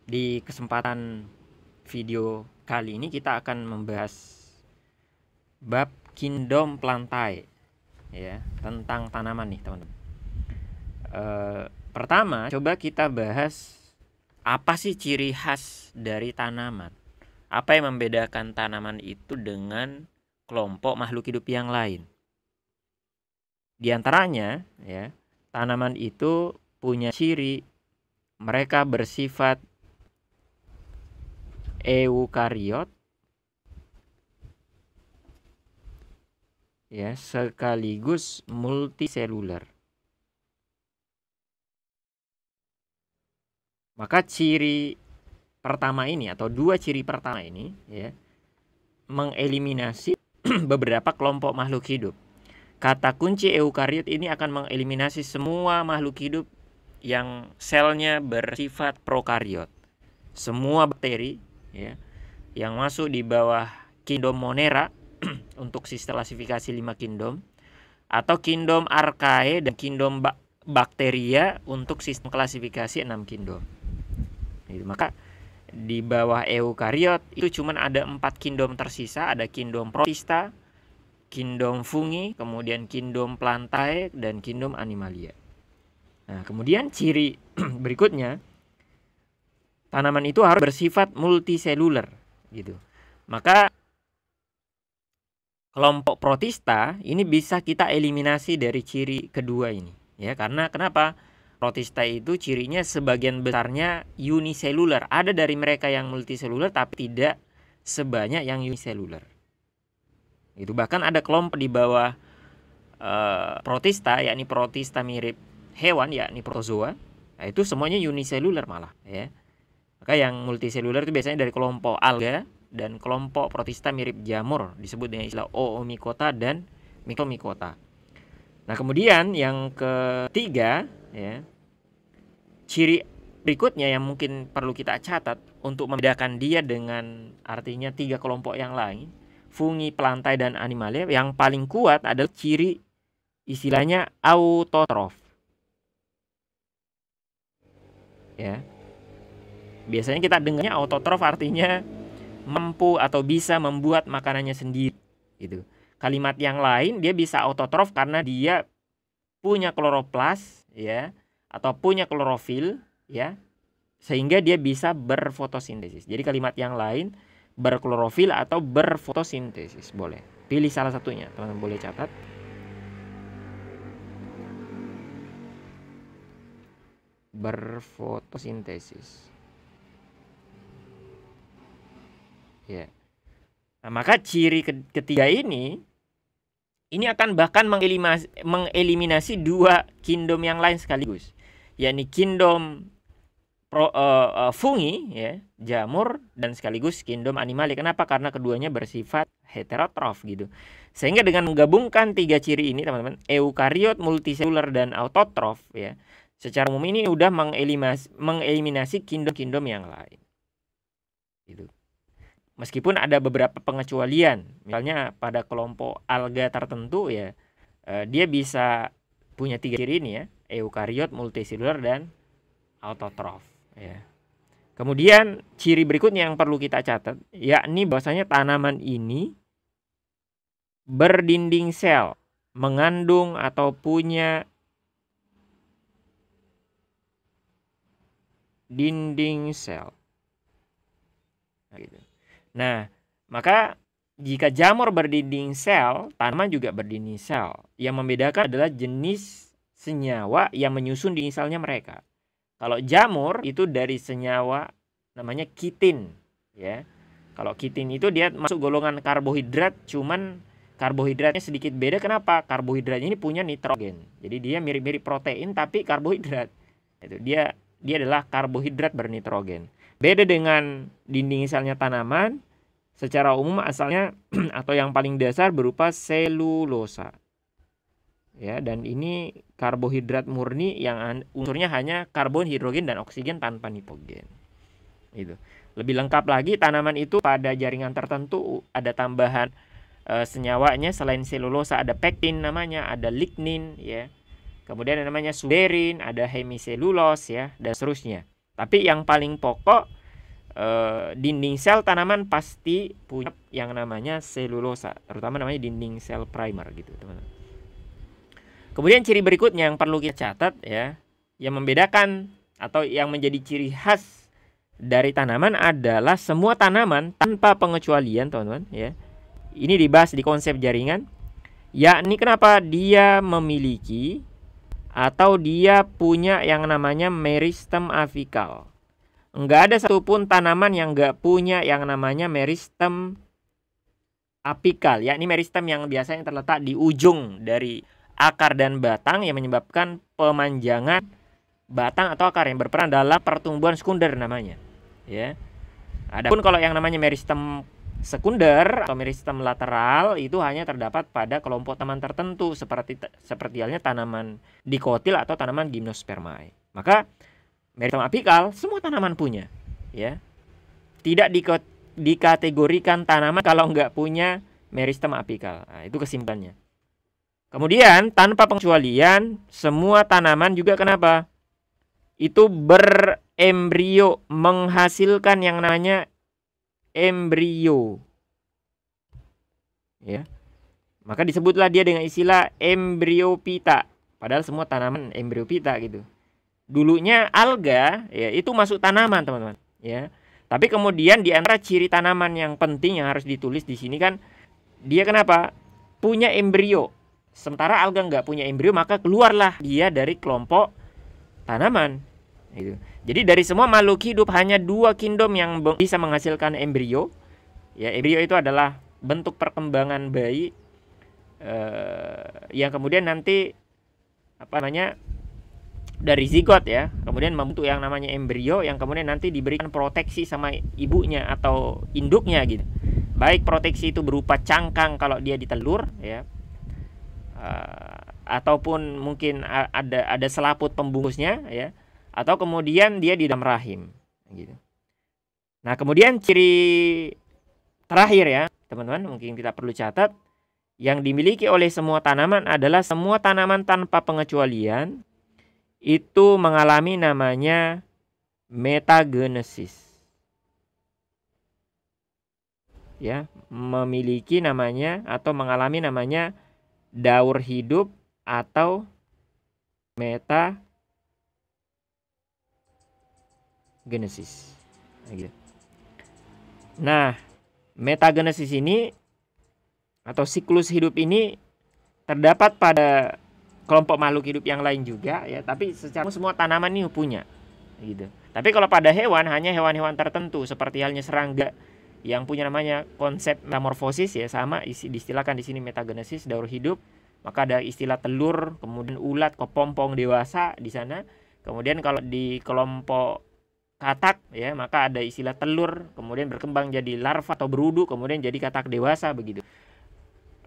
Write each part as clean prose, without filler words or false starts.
Di kesempatan video kali ini kita akan membahas bab Kingdom Plantae, ya, tentang tanaman nih teman-teman. Pertama, coba kita bahas apa sih ciri khas dari tanaman. Apa yang membedakan tanaman itu dengan kelompok makhluk hidup yang lain. Di antaranya, ya, tanaman itu punya ciri mereka bersifat eukariot, ya, sekaligus multiseluler. Maka ciri pertama ini atau dua ciri pertama ini, ya, mengeliminasi beberapa kelompok makhluk hidup. Kata kunci eukariot ini akan mengeliminasi semua makhluk hidup yang selnya bersifat prokariot. Semua bakteri, ya, yang masuk di bawah kingdom Monera untuk sistem klasifikasi 5 kingdom, atau kingdom Archaea dan kingdom Bacteria untuk sistem klasifikasi 6 kingdom. Maka di bawah eukariot itu cuma ada 4 kingdom tersisa, ada kingdom Protista, kingdom Fungi, kemudian kingdom Plantae, dan kingdom Animalia. Nah, kemudian ciri berikutnya, tanaman itu harus bersifat multiseluler, gitu. Maka kelompok Protista ini bisa kita eliminasi dari ciri kedua ini, ya, karena kenapa? Protista itu cirinya sebagian besarnya uniseluler. Ada dari mereka yang multiseluler tapi tidak sebanyak yang uniseluler. Itu bahkan ada kelompok di bawah Protista, yakni Protista mirip hewan, yakni protozoa. Nah, itu semuanya uniseluler malah, ya. Maka yang multiseluler itu biasanya dari kelompok alga dan kelompok Protista mirip jamur, disebut dengan istilah Oomycota dan Mycomycota. Nah, kemudian yang ketiga, ya, ciri berikutnya yang mungkin perlu kita catat untuk membedakan dia dengan artinya 3 kelompok yang lain, Fungi, Plantae, dan Animalia, yang paling kuat adalah ciri istilahnya autotrof, ya. Biasanya kita dengarnya autotrof artinya mampu atau bisa membuat makanannya sendiri, gitu. Kalimat yang lain, dia bisa autotrof karena dia punya kloroplas, ya, atau punya klorofil, ya, sehingga dia bisa berfotosintesis. Jadi kalimat yang lain berklorofil atau berfotosintesis, boleh pilih salah satunya, teman-teman boleh catat. Berfotosintesis, ya. Nah, maka ciri ketiga ini akan bahkan mengeliminasi 2 kingdom yang lain sekaligus, yakni kingdom Fungi, ya, jamur, dan sekaligus kingdom Animalia. Kenapa? Karena keduanya bersifat heterotrof, gitu. Sehingga dengan menggabungkan 3 ciri ini, teman-teman, eukariot, multiseluler, dan autotrof, ya, secara umum ini udah mengeliminasi kingdom-kingdom yang lain, gitu. Meskipun ada beberapa pengecualian, misalnya pada kelompok alga tertentu, ya, dia bisa punya 3 ciri ini, ya, eukariot, multiseluler, dan autotrof, ya. Kemudian ciri berikutnya yang perlu kita catat, yakni bahwasanya tanaman ini berdinding sel, mengandung atau punya dinding sel. Nah, gitu. Nah, maka jika jamur berdinding sel, tanaman juga berdinding sel. Yang membedakan adalah jenis senyawa yang menyusun dinding selnya mereka. Kalau jamur itu dari senyawa namanya kitin, ya. Kalau kitin itu dia masuk golongan karbohidrat, cuman karbohidratnya sedikit beda. Kenapa? Karbohidratnya ini punya nitrogen. Jadi dia mirip-mirip protein tapi karbohidrat. Itu dia adalah karbohidrat bernitrogen. Beda dengan dinding selnya tanaman, secara umum asalnya atau yang paling dasar berupa selulosa, ya, dan ini karbohidrat murni yang unsurnya hanya karbon, hidrogen, dan oksigen tanpa nitrogen. Itu. Lebih lengkap lagi, tanaman itu pada jaringan tertentu ada tambahan senyawanya. Selain selulosa ada pektin namanya, ada lignin, ya. Kemudian namanya suberin, ada hemiselulos, ya, dan seterusnya. Tapi yang paling pokok dinding sel tanaman pasti punya yang namanya selulosa, terutama namanya dinding sel primer gitu, teman-teman. Kemudian ciri berikutnya yang perlu kita catat ya, yang membedakan atau yang menjadi ciri khas dari tanaman adalah semua tanaman tanpa pengecualian, teman-teman ya. Ini dibahas di konsep jaringan, yakni kenapa dia memiliki atau dia punya yang namanya meristem afikal. Enggak ada satupun tanaman yang enggak punya yang namanya meristem apikal, yakni meristem yang biasanya terletak di ujung dari akar dan batang yang menyebabkan pemanjangan batang atau akar yang berperan dalam pertumbuhan sekunder namanya. Ya. Adapun kalau yang namanya meristem sekunder atau meristem lateral itu hanya terdapat pada kelompok tanaman tertentu seperti halnya tanaman dikotil atau tanaman gymnospermae. Maka meristem apikal semua tanaman punya, ya. Tidak dikategorikan tanaman kalau nggak punya meristem apikal. Nah, itu kesimpulannya. Kemudian tanpa pengecualian semua tanaman juga kenapa? Itu berembrio, menghasilkan yang namanya embrio, ya. Maka disebutlah dia dengan istilah embryophyta. Padahal semua tanaman embryophyta gitu. Dulunya alga ya itu masuk tanaman, teman-teman, ya. Tapi kemudian di antara ciri tanaman yang penting yang harus ditulis di sini kan dia kenapa? Punya embrio. Sementara alga nggak punya embrio, maka keluarlah dia dari kelompok tanaman. Gitu. Jadi dari semua makhluk hidup hanya 2 kingdom yang bisa menghasilkan embrio. Ya, embrio itu adalah bentuk perkembangan bayi yang kemudian nanti dari zigot ya, kemudian membentuk yang namanya embrio yang kemudian nanti diberikan proteksi sama ibunya atau induknya gitu. Baik proteksi itu berupa cangkang kalau dia ditelur ya. Ataupun mungkin ada selaput pembungkusnya ya. Atau kemudian dia di dalam rahim gitu. Nah, kemudian ciri terakhir ya, teman-teman, mungkin kita perlu catat yang dimiliki oleh semua tanaman adalah semua tanaman tanpa pengecualian itu mengalami namanya metagenesis. Ya, memiliki namanya atau mengalami namanya daur hidup atau metagenesis. Nah, metagenesis ini atau siklus hidup ini terdapat pada kelompok makhluk hidup yang lain juga ya, tapi secara semua tanaman ini punya gitu. Tapi kalau pada hewan hanya hewan-hewan tertentu seperti halnya serangga yang punya namanya konsep metamorfosis ya, sama diistilahkan di sini metagenesis, daur hidup. Maka ada istilah telur, kemudian ulat, kepompong dewasa di sana. Kemudian kalau di kelompok katak ya, maka ada istilah telur, kemudian berkembang jadi larva atau berudu, kemudian jadi katak dewasa begitu.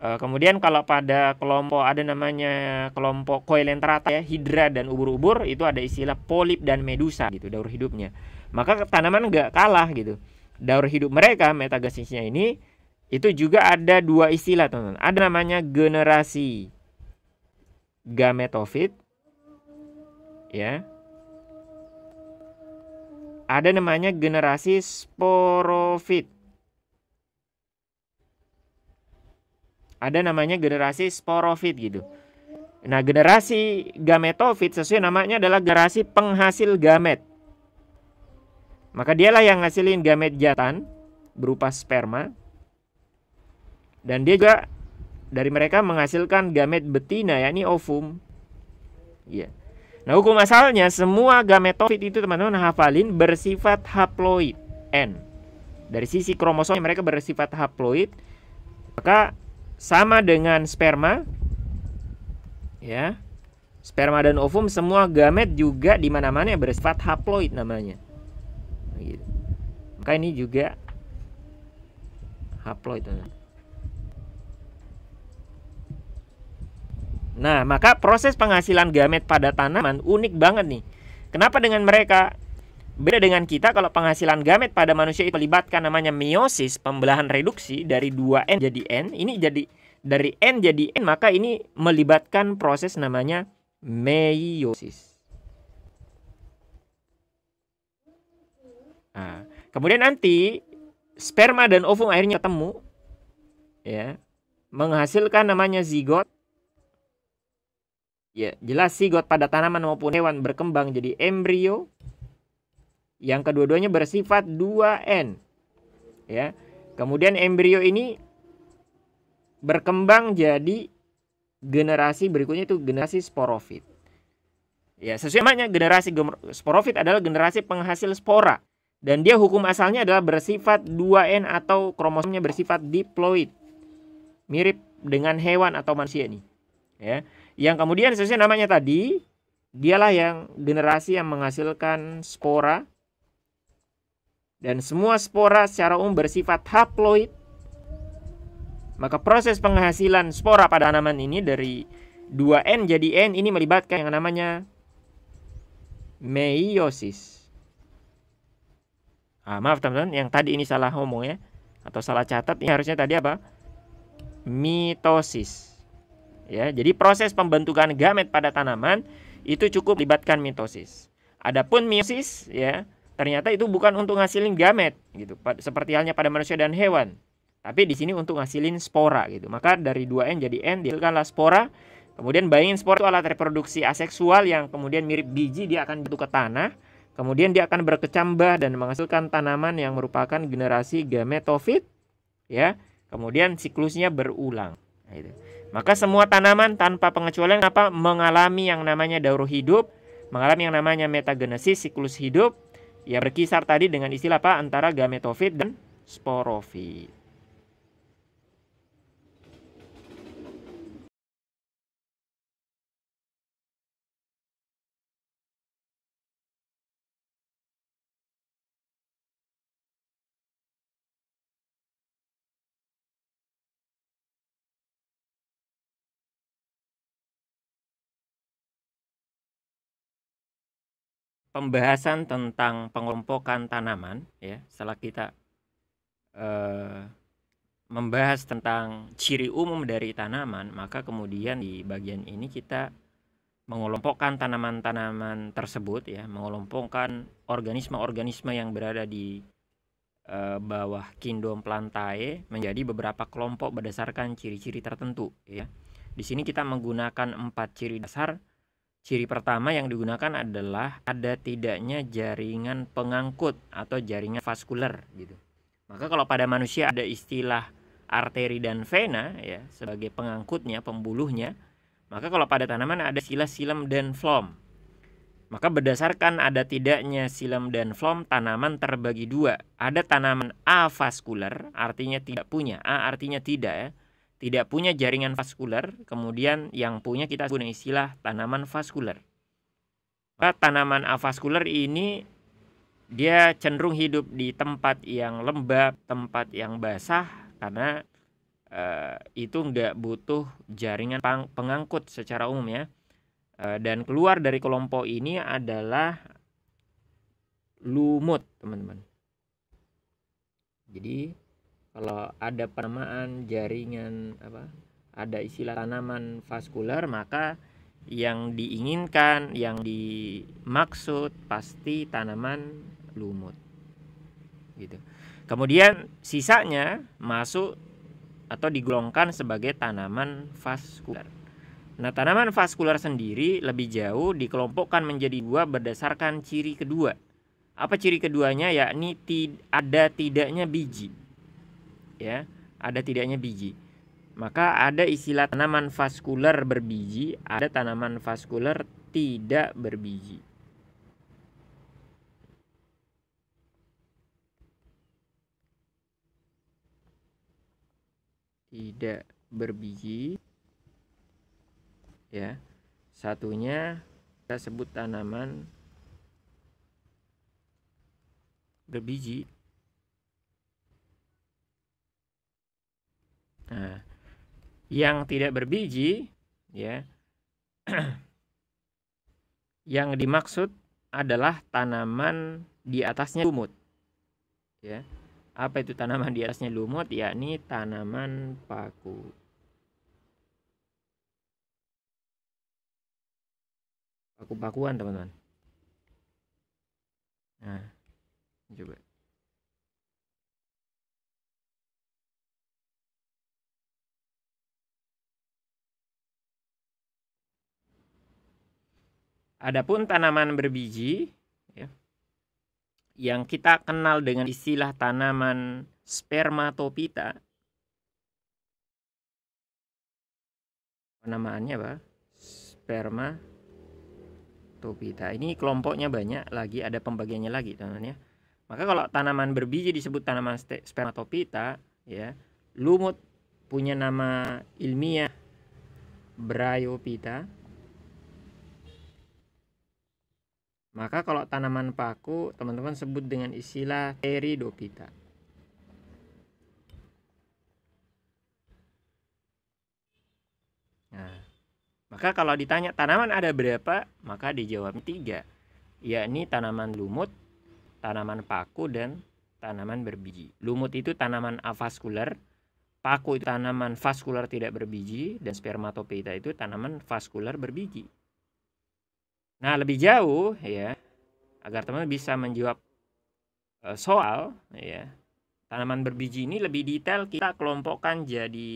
Kemudian kalau pada kelompok ada namanya kelompok Coelenterata ya, hidra dan ubur-ubur, itu ada istilah polip dan medusa gitu daur hidupnya. Maka tanaman nggak kalah gitu. Daur hidup mereka metagenesisnya ini itu juga ada 2 istilah, teman-teman. Ada namanya generasi gametofit ya. Ada namanya generasi sporofit. Ada namanya generasi sporofit gitu. Nah, generasi gametofit sesuai namanya adalah generasi penghasil gamet. Maka dialah yang ngasilin gamet jantan berupa sperma. Dan dia juga dari mereka menghasilkan gamet betina yakni ovum. Iya. Nah, hukum asalnya semua gametofit itu, teman-teman, hafalin bersifat haploid N. Dari sisi kromosomnya mereka bersifat haploid. Maka sama dengan sperma ya. Sperma dan ovum semua gamet juga di mana-mana bersifat haploid namanya. Gitu. Maka ini juga haploid. Nah, maka proses penghasilan gamet pada tanaman unik banget nih. Kenapa dengan mereka? Beda dengan kita, kalau penghasilan gamet pada manusia itu melibatkan namanya meiosis, pembelahan reduksi dari 2N jadi N. Ini jadi dari N jadi N, maka ini melibatkan proses namanya meiosis. Nah, Kemudian nanti sperma dan ovum akhirnya ketemu, ya, menghasilkan namanya zigot. Ya, jelas zigot pada tanaman maupun hewan berkembang jadi embrio yang kedua-duanya bersifat 2N. Ya. Kemudian embrio ini berkembang jadi generasi berikutnya itu generasi sporofit. Ya, sesuai namanya, generasi sporofit adalah generasi penghasil spora. Dan dia hukum asalnya adalah bersifat 2N atau kromosomnya bersifat diploid. Mirip dengan hewan atau manusia ini. Ya. Yang kemudian sesuai namanya tadi, dialah yang generasi yang menghasilkan spora. Dan semua spora secara umum bersifat haploid. Maka proses penghasilan spora pada tanaman ini dari 2N jadi N ini melibatkan yang namanya meiosis. Maaf teman-teman, yang tadi ini salah ngomong ya, atau salah catat. Ini harusnya tadi apa? Mitosis. Ya, jadi proses pembentukan gamet pada tanaman itu cukup melibatkan mitosis. Adapun meiosis, ya, ternyata itu bukan untuk ngasilin gamet gitu, seperti halnya pada manusia dan hewan. Tapi di sini untuk ngasilin spora gitu. Maka dari 2N jadi N dihasilkanlah spora. Kemudian bayangin spora itu alat reproduksi aseksual yang kemudian mirip biji, dia akan jatuh ke tanah. Kemudian dia akan berkecambah dan menghasilkan tanaman yang merupakan generasi gametofit. Ya, kemudian siklusnya berulang. Nah, itu. Maka semua tanaman tanpa pengecualian apa mengalami yang namanya daur hidup, mengalami yang namanya metagenesis, siklus hidup. Ya berkisar tadi dengan istilah apa antara gametofit dan sporofit. Pembahasan tentang pengelompokan tanaman ya, setelah kita membahas tentang ciri umum dari tanaman, maka kemudian di bagian ini kita mengelompokkan tanaman-tanaman tersebut ya, mengelompokkan organisme-organisme yang berada di bawah kingdom Plantae menjadi beberapa kelompok berdasarkan ciri-ciri tertentu ya. Di sini kita menggunakan 4 ciri dasar. Ciri pertama yang digunakan adalah ada tidaknya jaringan pengangkut atau jaringan vaskuler gitu. Maka kalau pada manusia ada istilah arteri dan vena ya sebagai pengangkutnya, pembuluhnya, maka kalau pada tanaman ada istilah xilem dan phloem. Maka berdasarkan ada tidaknya xilem dan phloem, tanaman terbagi dua. Ada tanaman avaskuler, artinya tidak punya, A artinya tidak ya. Tidak punya jaringan vaskuler, kemudian yang punya kita guna istilah tanaman vaskuler. Maka tanaman avaskuler ini dia cenderung hidup di tempat yang lembab, tempat yang basah, karena itu nggak butuh jaringan pengangkut secara umum ya. Dan keluar dari kelompok ini adalah lumut, teman-teman. Jadi kalau ada penamaan jaringan ada istilah tanaman vaskuler, maka yang diinginkan, yang dimaksud pasti tanaman lumut gitu. Kemudian sisanya masuk atau digolongkan sebagai tanaman vaskuler. Nah, tanaman vaskuler sendiri lebih jauh dikelompokkan menjadi dua berdasarkan ciri kedua. Apa ciri keduanya? Yakni ada tidaknya biji. Ya, ada tidaknya biji. Maka ada istilah tanaman vaskuler berbiji, ada tanaman vaskuler tidak berbiji. Tidak berbiji. Ya. Satunya kita sebut tanaman berbiji. Nah, yang tidak berbiji ya yang dimaksud adalah tanaman di atasnya lumut ya. Apa itu tanaman di atasnya lumut? Yakni tanaman paku. Paku-pakuan, teman-teman. Nah, coba Adapun tanaman berbiji ya, yang kita kenal dengan istilah tanaman spermatopita. Penamaannya apa? Spermatopita. Ini kelompoknya banyak lagi, ada pembagiannya lagi teman-teman ya. Maka kalau tanaman berbiji disebut tanaman spermatopita ya. Lumut punya nama ilmiah Bryophyta. Maka kalau tanaman paku teman-teman sebut dengan istilah Pteridophyta. Nah, maka kalau ditanya tanaman ada berapa, maka dijawab 3, yakni tanaman lumut, tanaman paku, dan tanaman berbiji. Lumut itu tanaman avaskular, paku itu tanaman vaskular tidak berbiji, dan spermatophyta itu tanaman vaskular berbiji. Nah, lebih jauh ya, agar teman bisa menjawab soal ya, tanaman berbiji ini lebih detail kita kelompokkan jadi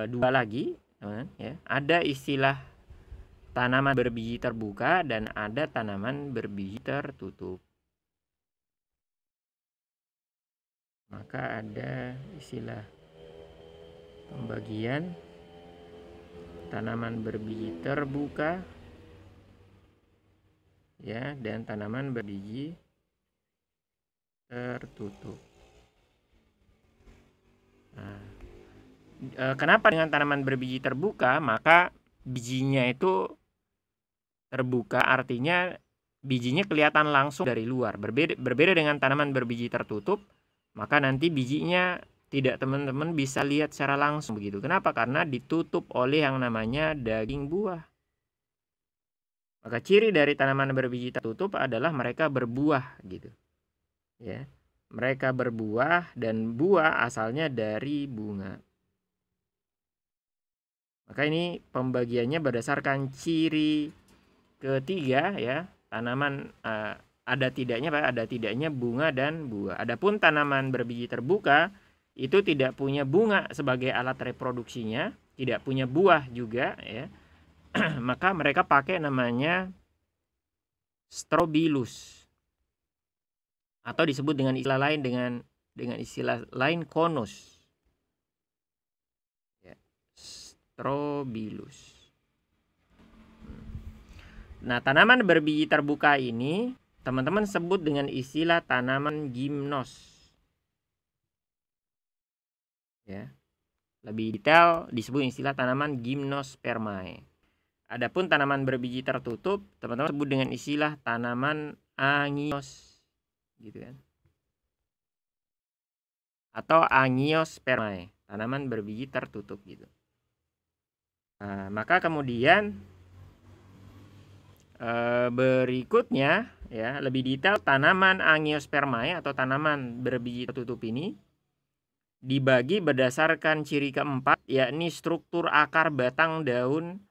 2 lagi, teman ya. Ada istilah tanaman berbiji terbuka dan ada tanaman berbiji tertutup. Maka ada istilah pembagian tanaman berbiji terbuka ya, dan tanaman berbiji tertutup. Nah, kenapa dengan tanaman berbiji terbuka? Maka bijinya itu terbuka, artinya bijinya kelihatan langsung dari luar. Berbeda dengan tanaman berbiji tertutup, maka nanti bijinya tidak teman-teman bisa lihat secara langsung begitu. Kenapa? Karena ditutup oleh yang namanya daging buah. Maka ciri dari tanaman berbiji tertutup adalah mereka berbuah gitu. Ya. Mereka berbuah dan buah asalnya dari bunga. Maka ini pembagiannya berdasarkan ciri ketiga ya, tanaman ada tidaknya bunga dan buah. Adapun tanaman berbiji terbuka itu tidak punya bunga sebagai alat reproduksinya, tidak punya buah juga ya. Maka mereka pakai namanya strobilus, atau disebut dengan istilah lain dengan istilah lain konus. Ya, strobilus. Nah, tanaman berbiji terbuka ini teman-teman sebut dengan istilah tanaman gimnos. Ya. Lebih detail disebut istilah tanaman gimnospermae. Adapun tanaman berbiji tertutup, teman-teman sebut dengan istilah tanaman angios, gitu kan? Atau angiospermae, tanaman berbiji tertutup gitu. Nah, maka kemudian berikutnya ya, lebih detail tanaman angiospermae atau tanaman berbiji tertutup ini dibagi berdasarkan ciri keempat, yakni struktur akar, batang, daun,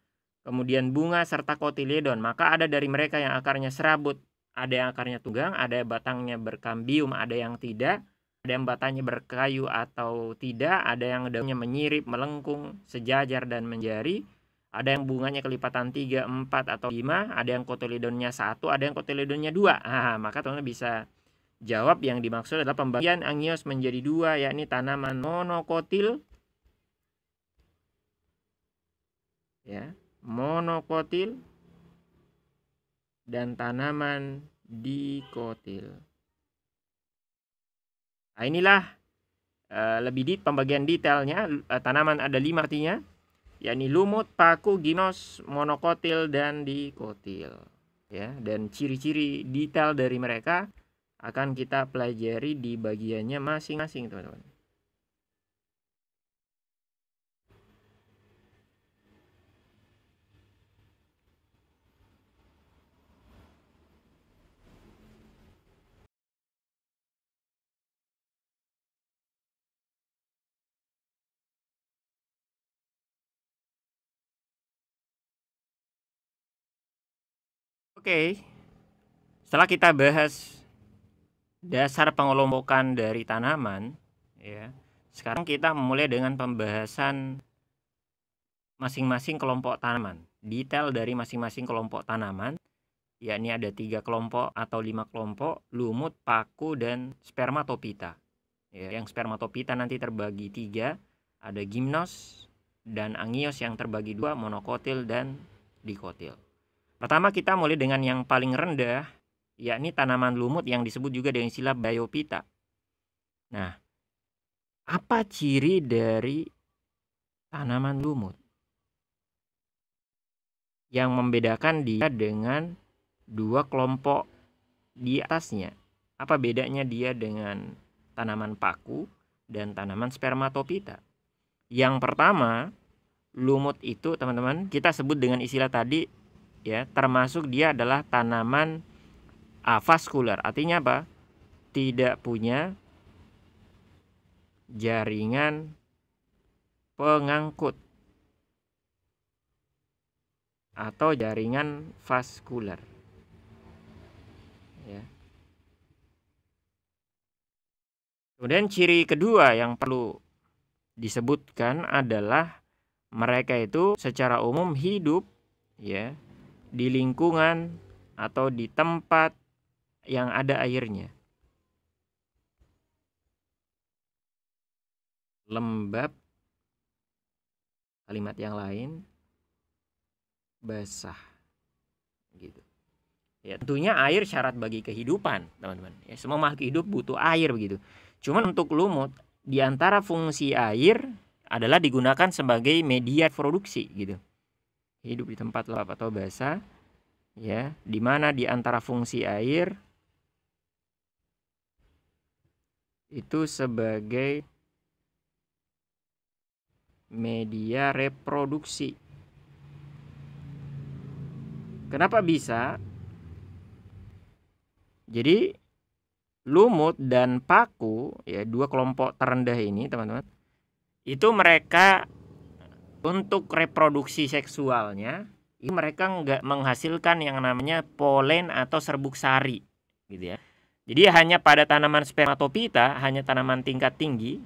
kemudian bunga serta kotiledon. Maka ada dari mereka yang akarnya serabut, ada yang akarnya tunggang, ada yang batangnya berkambium, ada yang tidak, ada yang batangnya berkayu atau tidak, ada yang daunnya menyirip, melengkung, sejajar dan menjari, ada yang bunganya kelipatan 3, 4 atau 5, ada yang kotiledonnya 1, ada yang kotiledonnya 2. Maka teman-teman bisa jawab yang dimaksud adalah pembagian angios menjadi 2, yakni tanaman monokotil ya, monokotil dan tanaman dikotil. Nah, inilah lebih pembagian detailnya. Tanaman ada 5 artinya, yakni lumut, paku, gimnos, monokotil, dan dikotil. Ya, dan ciri-ciri detail dari mereka akan kita pelajari di bagiannya masing-masing, teman-teman. Oke, setelah kita bahas dasar pengelompokan dari tanaman, ya, sekarang kita mulai dengan pembahasan masing-masing kelompok tanaman. detail dari masing-masing kelompok tanaman, yakni ada 3 kelompok atau 5 kelompok, lumut, paku, dan spermatopita. Ya, yang spermatopita nanti terbagi 3, ada gimnos dan angios yang terbagi 2, monokotil dan dikotil. Pertama kita mulai dengan yang paling rendah, yakni tanaman lumut yang disebut juga dengan istilah biopita. Nah, apa ciri dari tanaman lumut yang membedakan dia dengan 2 kelompok di atasnya? Apa bedanya dia dengan tanaman paku dan tanaman spermatopita? Yang pertama, lumut itu teman-teman kita sebut dengan istilah tadi ya, termasuk dia adalah tanaman avaskular. Artinya apa? Tidak punya jaringan pengangkut atau jaringan vaskular. Ya. Kemudian ciri kedua yang perlu disebutkan adalah mereka itu secara umum hidup ya di lingkungan atau di tempat yang ada airnya. Lembab, kalimat yang lain basah gitu. Ya, tentunya air syarat bagi kehidupan, teman-teman. Ya, semua makhluk hidup butuh air begitu. Cuman untuk lumut, di antara fungsi air adalah digunakan sebagai media produksi gitu. Hidup di tempat lembab atau basah, ya, di mana di antara fungsi air itu sebagai media reproduksi. Kenapa bisa? Jadi lumut dan paku ya, 2 kelompok terendah ini teman-teman, itu mereka untuk reproduksi seksualnya itu mereka nggak menghasilkan yang namanya polen atau serbuk sari gitu ya. Jadi hanya pada tanaman spermatopita, hanya tanaman tingkat tinggi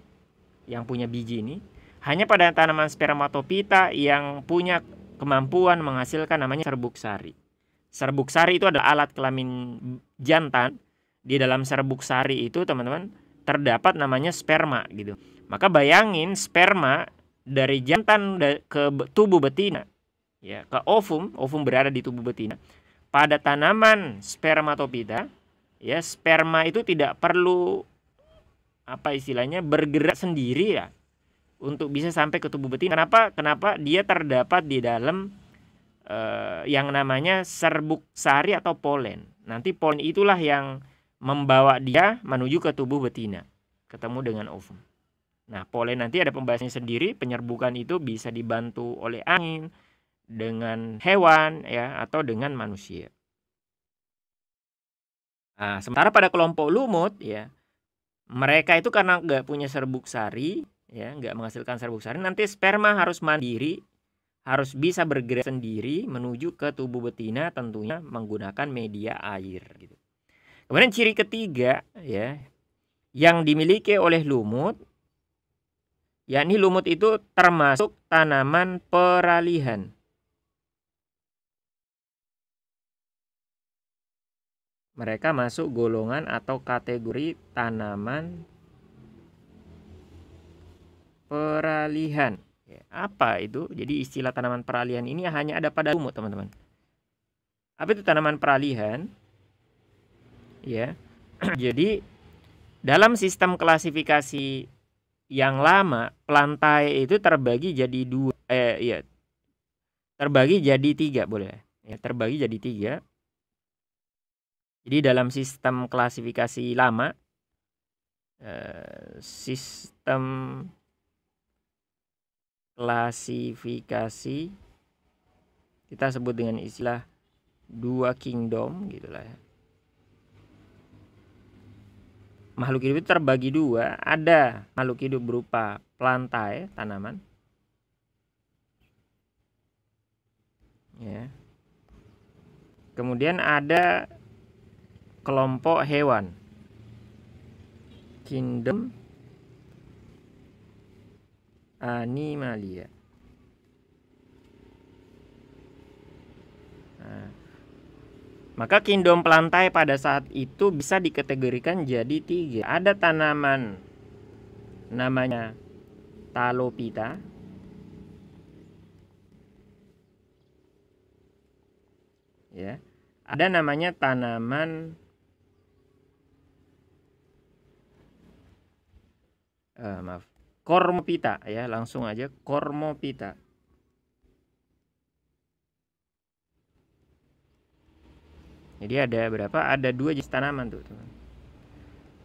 yang punya biji ini, hanya pada tanaman spermatopita yang punya kemampuan menghasilkan namanya serbuk sari. Serbuk sari itu adalah alat kelamin jantan. Di dalam serbuk sari itu teman-teman terdapat namanya sperma gitu. Maka bayangin sperma dari jantan ke tubuh betina ya, ke ovum berada di tubuh betina. Pada tanaman spermatopita ya, sperma itu tidak perlu apa istilahnya bergerak sendiri ya untuk bisa sampai ke tubuh betina. Kenapa? Dia terdapat di dalam yang namanya serbuk sari atau polen. Nanti polen itulah yang membawa dia menuju ke tubuh betina, ketemu dengan ovum. Nah, polen nanti ada pembahasannya sendiri. Penyerbukan itu bisa dibantu oleh angin, dengan hewan ya, atau dengan manusia. Nah, sementara pada kelompok lumut ya, mereka itu karena nggak punya serbuk sari ya, nggak menghasilkan serbuk sari, nanti sperma harus mandiri, harus bisa bergerak sendiri menuju ke tubuh betina, tentunya menggunakan media air gitu. Kemudian ciri ketiga ya yang dimiliki oleh lumut, yakni lumut itu termasuk tanaman peralihan. Mereka masuk golongan atau kategori tanaman peralihan. Apa itu? Jadi istilah tanaman peralihan ini hanya ada pada lumut, teman-teman. Apa itu tanaman peralihan? Ya. Jadi dalam sistem klasifikasi yang lama, plantae itu terbagi jadi terbagi jadi 3 boleh. Ya, terbagi jadi 3. Jadi dalam sistem klasifikasi lama, sistem klasifikasi kita sebut dengan istilah 2 kingdom gitulah ya. Makhluk hidup itu terbagi 2, ada makhluk hidup berupa plantae, tanaman. Ya. Kemudian ada kelompok hewan. Kingdom Animalia. Nah, maka kingdom plantae pada saat itu bisa dikategorikan jadi 3. Ada tanaman namanya Talopita, ya. Ada namanya tanaman Cormopita, ya, langsung aja Cormopita. Jadi ada berapa? Ada 2 jenis tanaman tuh, teman.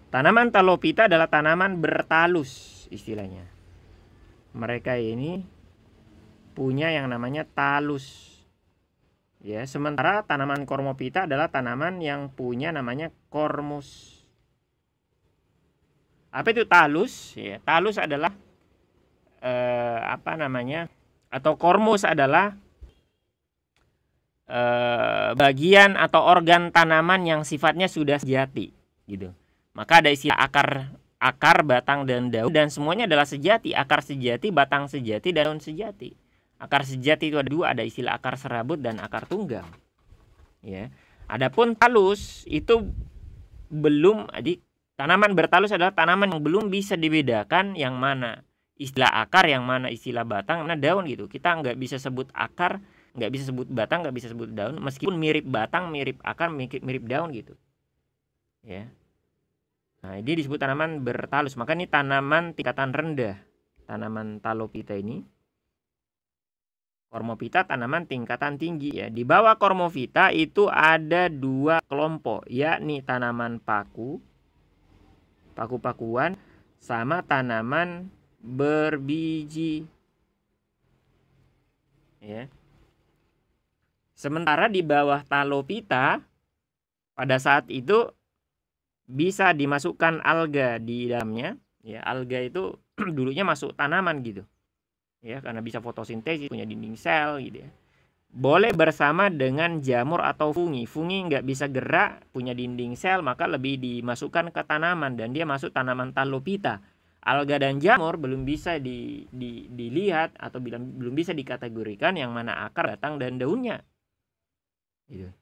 Tanaman Talopita adalah tanaman bertalus istilahnya. Mereka ini punya yang namanya talus. Ya, sementara tanaman Cormopita adalah tanaman yang punya namanya kormus. Apa itu talus? Ya, talus adalah apa namanya? Atau kormus adalah bagian atau organ tanaman yang sifatnya sudah sejati, gitu. Maka ada istilah akar, batang dan daun, dan semuanya adalah sejati. Akar sejati, batang sejati, dan daun sejati. Akar sejati itu ada 2, ada istilah akar serabut dan akar tunggal. Ya. Adapun talus itu belum, tanaman bertalus adalah tanaman yang belum bisa dibedakan yang mana istilah akar, yang mana istilah batang, yang mana daun, gitu. Kita nggak bisa sebut akar, nggak bisa sebut batang, nggak bisa sebut daun, meskipun mirip batang, mirip akar, mirip daun, gitu. Ya. Nah, ini disebut tanaman bertalus. Maka ini tanaman tingkatan rendah. Tanaman Talopita ini. Cormopita tanaman tingkatan tinggi, ya. Di bawah Cormopita itu ada 2 kelompok, yakni tanaman paku-pakuan, sama tanaman berbiji. Ya. Sementara di bawah Talopita pada saat itu bisa dimasukkan alga di dalamnya, ya. Alga itu dulunya masuk tanaman, gitu, ya, karena bisa fotosintesis, punya dinding sel, gitu, ya. Boleh bersama dengan jamur atau fungi. Fungi nggak bisa gerak, punya dinding sel, maka lebih dimasukkan ke tanaman, dan dia masuk tanaman Talopita. Alga dan jamur belum bisa dilihat atau belum bisa dikategorikan yang mana akar, batang, dan daunnya, gitu.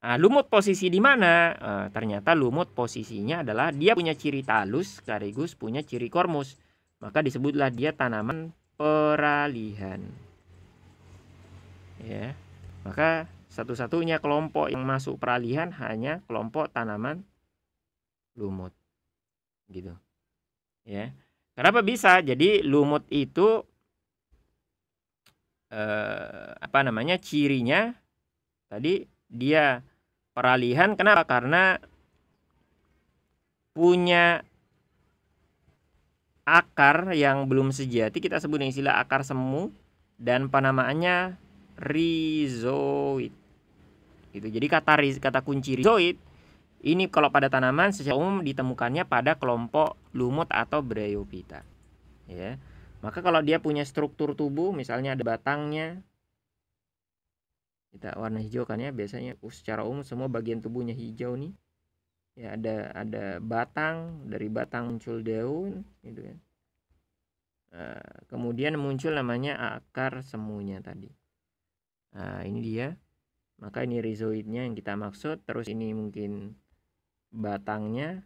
Nah, lumut posisi di mana? Ternyata lumut posisinya adalah dia punya ciri talus sekaligus punya ciri kormus. Maka disebutlah dia tanaman peralihan. Ya. Maka satu-satunya kelompok yang masuk peralihan hanya kelompok tanaman lumut. Gitu. Ya. Kenapa bisa? Jadi lumut itu cirinya tadi dia peralihan. Kenapa? Karena punya akar yang belum sejati, kita sebut dengan istilah akar semu, dan penamaannya rhizoid. Gitu. Jadi kata kunci rhizoid ini kalau pada tanaman secara umum ditemukannya pada kelompok lumut atau Bryophyta. Ya. Maka kalau dia punya struktur tubuh, misalnya ada batangnya, kita warna hijau kan, ya, biasanya secara umum semua bagian tubuhnya hijau nih. Ya, ada batang, dari batang muncul daun, gitu kan. Kemudian muncul namanya akar semunya tadi. Nah, ini dia. Maka ini rhizoidnya yang kita maksud. Terus ini mungkin batangnya,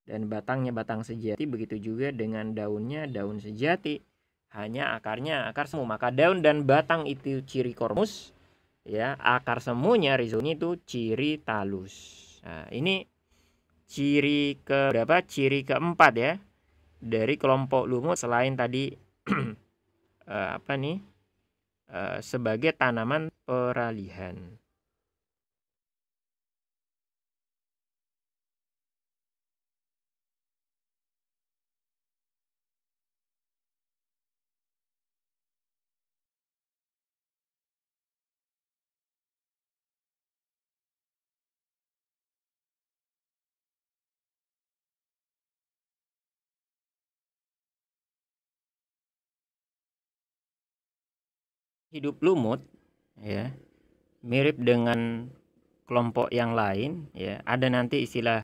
dan batangnya batang sejati. Begitu juga dengan daunnya daun sejati, hanya akarnya akar semu. Maka daun dan batang itu ciri kormus, ya. Akar semunya rhizoidnya itu ciri talus. Nah, ini ciri keberapa? Ciri keempat, ya, dari kelompok lumut selain tadi sebagai tanaman peralihan. Hidup lumut, ya, mirip dengan kelompok yang lain, ya. Ada nanti istilah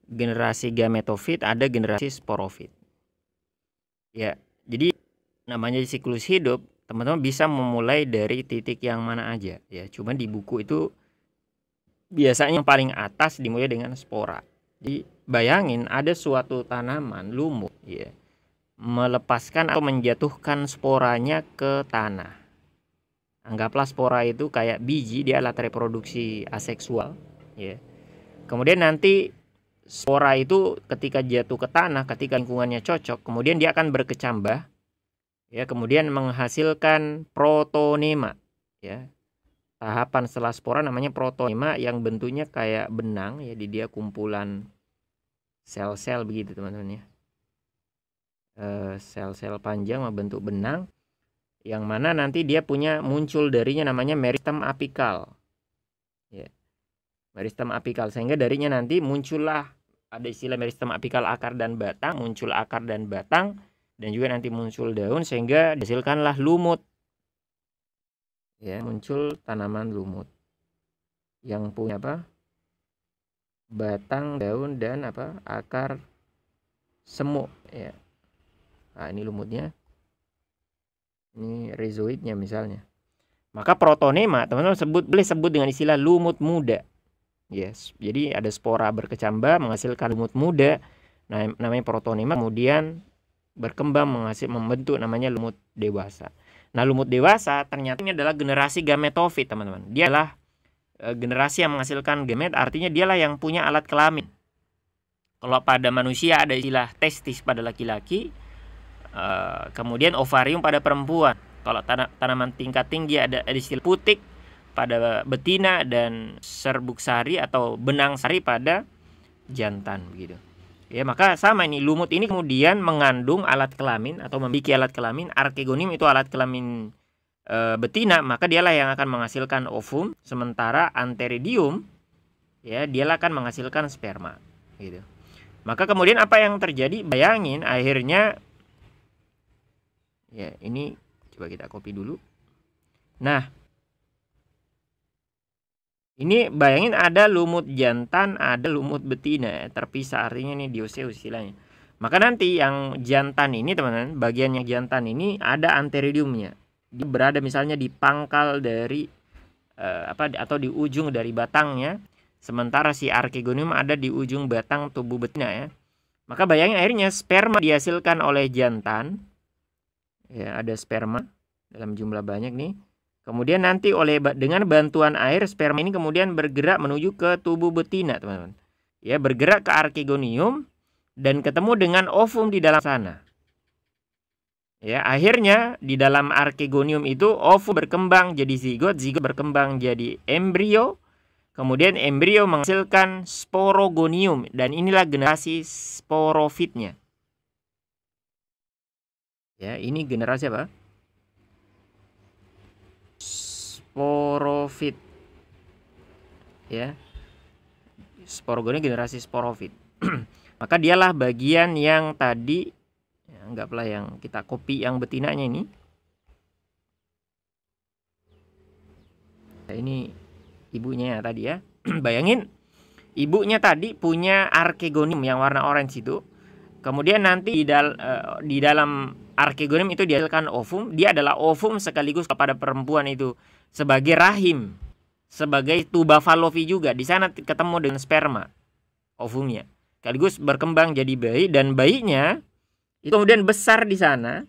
generasi gametofit, ada generasi sporofit. Ya, jadi namanya siklus hidup teman-teman bisa memulai dari titik yang mana aja ya. Cuma di buku itu biasanya yang paling atas dimulai dengan spora. Jadi bayangin ada suatu tanaman lumut ya, melepaskan atau menjatuhkan sporanya ke tanah. Anggaplah spora itu kayak biji, dia alat reproduksi aseksual ya. Kemudian nanti spora itu ketika jatuh ke tanah, ketika lingkungannya cocok, kemudian dia akan berkecambah ya, kemudian menghasilkan protonema ya. Tahapan setelah spora namanya protonema yang bentuknya kayak benang ya, di dia kumpulan sel-sel begitu teman-teman ya. Sel-sel panjang membentuk benang yang mana nanti dia punya muncul darinya namanya meristem apikal ya. Meristem apikal, sehingga darinya nanti muncullah, ada istilah meristem apikal akar dan batang, muncul akar dan batang, dan juga nanti muncul daun, sehingga dihasilkanlah lumut ya, muncul tanaman lumut yang punya apa, batang, daun, dan apa, akar semu ya. Nah, ini lumutnya, ini rhizoidnya misalnya. Maka protonema teman-teman boleh sebut dengan istilah lumut muda. Yes, jadi ada spora berkecambah menghasilkan lumut muda, nah namanya protonema, kemudian berkembang membentuk namanya lumut dewasa. Nah, lumut dewasa ternyata ini adalah generasi gametofit, teman-teman. Dia adalah generasi yang menghasilkan gamet, artinya dialah yang punya alat kelamin. Kalau pada manusia ada istilah testis pada laki-laki, kemudian ovarium pada perempuan. Kalau tanaman tingkat tinggi ada istilah putik pada betina, dan serbuk sari atau benang sari pada jantan begitu. Ya, maka sama ini lumut ini kemudian mengandung alat kelamin atau memiliki alat kelamin. Archegonium itu alat kelamin betina, maka dialah yang akan menghasilkan ovum, sementara Antheridium ya dialah akan menghasilkan sperma gitu. Maka kemudian apa yang terjadi? Bayangin akhirnya ya, ini coba kita copy dulu. Nah, ini bayangin ada lumut jantan, ada lumut betina, terpisah, artinya ini dioseus istilahnya. Maka nanti yang jantan ini teman-teman, bagian yang jantan ini ada antheridiumnya. Dia berada misalnya di pangkal dari atau di ujung dari batangnya, sementara si archegonium ada di ujung batang tubuh betina ya. Maka bayangin akhirnya sperma dihasilkan oleh jantan. Ya, ada sperma dalam jumlah banyak nih. Kemudian nanti dengan bantuan air, sperma ini kemudian bergerak menuju ke tubuh betina, teman-teman. Ya, bergerak ke archegonium dan ketemu dengan ovum di dalam sana. Ya, akhirnya di dalam archegonium itu ovum berkembang jadi zigot, zigot berkembang jadi embrio, kemudian embrio menghasilkan sporogonium, dan inilah generasi sporofitnya. Ya, ini generasi apa? Sporofit ya, sporogonium generasi sporofit. Maka dialah bagian yang tadi ya, anggaplah yang kita copy yang betinanya ini. Nah, ini ibunya ya tadi ya. Bayangin ibunya tadi punya archegonium yang warna orange itu. Kemudian nanti di dalam archegonium itu dihasilkan ovum. Dia adalah ovum sekaligus kepada perempuan itu sebagai rahim, sebagai tuba Fallopi juga. Di sana ketemu dengan sperma, ovumnya. Sekaligus berkembang jadi bayi, dan bayinya itu kemudian besar di sana.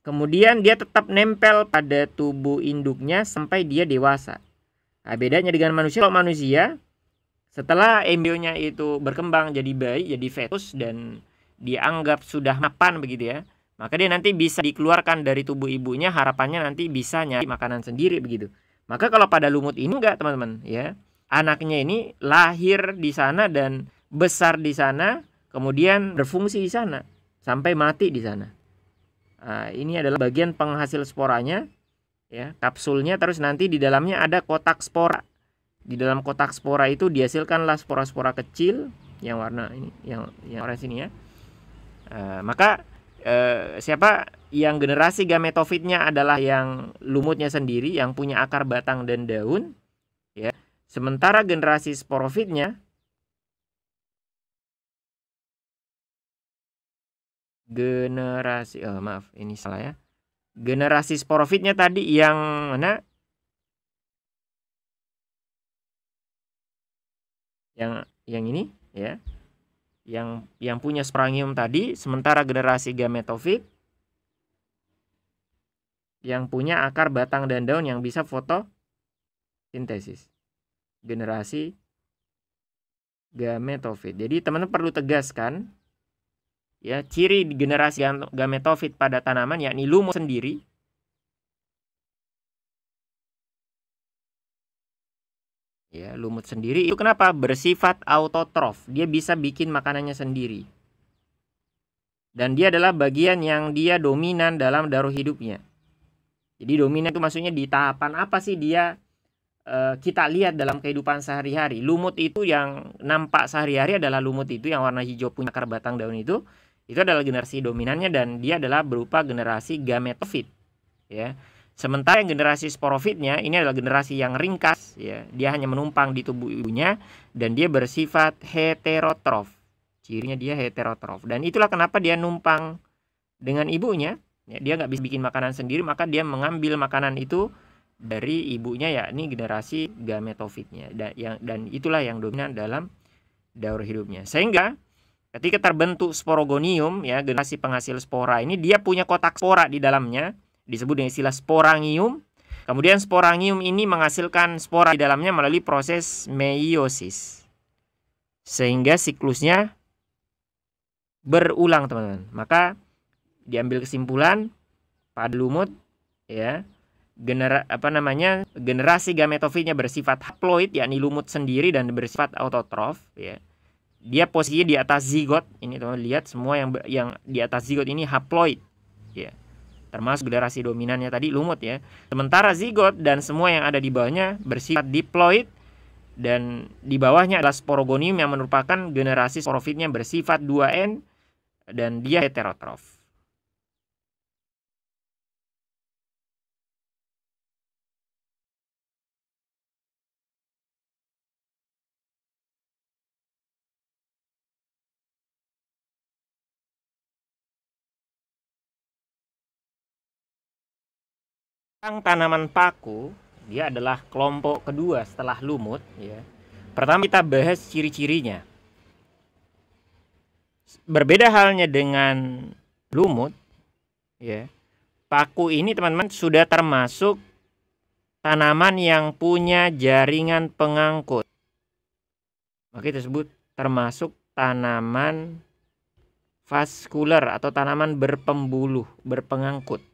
Kemudian dia tetap nempel pada tubuh induknya sampai dia dewasa. Nah, bedanya dengan manusia, kalau manusia setelah embrionya itu berkembang jadi bayi, jadi fetus, dan dianggap sudah mapan begitu ya, maka dia nanti bisa dikeluarkan dari tubuh ibunya, harapannya nanti bisa nyari makanan sendiri begitu. Maka kalau pada lumut ini enggak, teman-teman ya. Anaknya ini lahir di sana dan besar di sana, kemudian berfungsi di sana sampai mati di sana. Nah, ini adalah bagian penghasil sporanya ya, kapsulnya. Terus nanti di dalamnya ada kotak spora. Di dalam kotak spora itu dihasilkanlah spora-spora kecil yang warna ini, yang orange ini ya. Maka siapa yang generasi gametofitnya adalah yang lumutnya sendiri, yang punya akar, batang, dan daun ya. Sementara generasi sporofitnya maaf ini salah ya. Generasi sporofitnya tadi yang mana? Yang ini ya. Yang punya sporangium tadi, sementara generasi gametofit yang punya akar, batang, dan daun yang bisa fotosintesis. Generasi gametofit. Jadi teman-teman perlu tegaskan ya, ciri generasi gametofit pada tanaman yakni lumut sendiri. Ya, lumut sendiri itu kenapa? Bersifat autotrof. Dia bisa bikin makanannya sendiri. Dan dia adalah bagian yang dia dominan dalam daur hidupnya. Jadi dominan itu maksudnya di tahapan apa sih dia kita lihat dalam kehidupan sehari-hari. Lumut itu yang nampak sehari-hari adalah lumut itu yang warna hijau punya akar, batang, daun itu adalah generasi dominannya dan dia adalah berupa generasi gametofit ya. Sementara yang generasi sporofitnya ini adalah generasi yang ringkas ya. Dia hanya menumpang di tubuh ibunya dan dia bersifat heterotrof. Cirinya dia heterotrof dan itulah kenapa dia numpang dengan ibunya ya. Dia nggak bisa bikin makanan sendiri, maka dia mengambil makanan itu dari ibunya yakni generasi gametofitnya dan itulah yang dominan dalam daur hidupnya. Sehingga ketika terbentuk sporogonium ya, generasi penghasil spora ini dia punya kotak spora di dalamnya disebut dengan istilah sporangium. Kemudian sporangium ini menghasilkan spora di dalamnya melalui proses meiosis. Sehingga siklusnya berulang, teman-teman. Maka diambil kesimpulan pada lumut ya, generasi gametofitnya bersifat haploid yakni lumut sendiri dan bersifat autotrof ya. Dia posisinya di atas zigot. Ini teman-teman lihat semua yang di atas zigot ini haploid ya. Termasuk generasi dominannya tadi lumut ya. Sementara zigot dan semua yang ada di bawahnya bersifat diploid dan di bawahnya adalah sporogonium yang merupakan generasi sporofitnya bersifat 2N dan dia heterotrof. Tanaman paku, dia adalah kelompok kedua setelah lumut ya. Pertama kita bahas ciri-cirinya. Berbeda halnya dengan lumut ya. Paku ini teman-teman sudah termasuk tanaman yang punya jaringan pengangkut. Maka disebut termasuk tanaman vaskular atau tanaman berpembuluh, berpengangkut.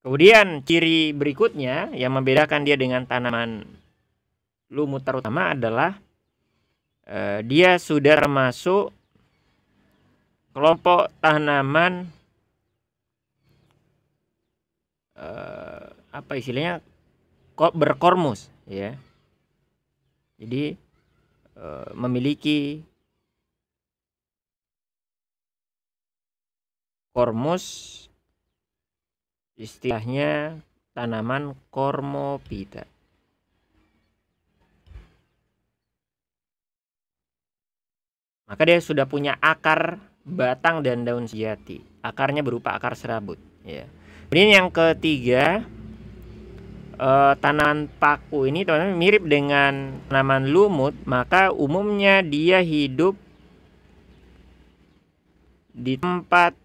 Kemudian ciri berikutnya yang membedakan dia dengan tanaman lumut terutama adalah dia sudah termasuk kelompok tanaman apa istilahnya berkormus ya. Jadi memiliki kormus, istilahnya tanaman kormopita. Maka dia sudah punya akar, batang, dan daun sejati. Akarnya berupa akar serabut ya. Kemudian yang ketiga, tanaman paku ini teman-teman mirip dengan tanaman lumut, maka umumnya dia hidup di tempat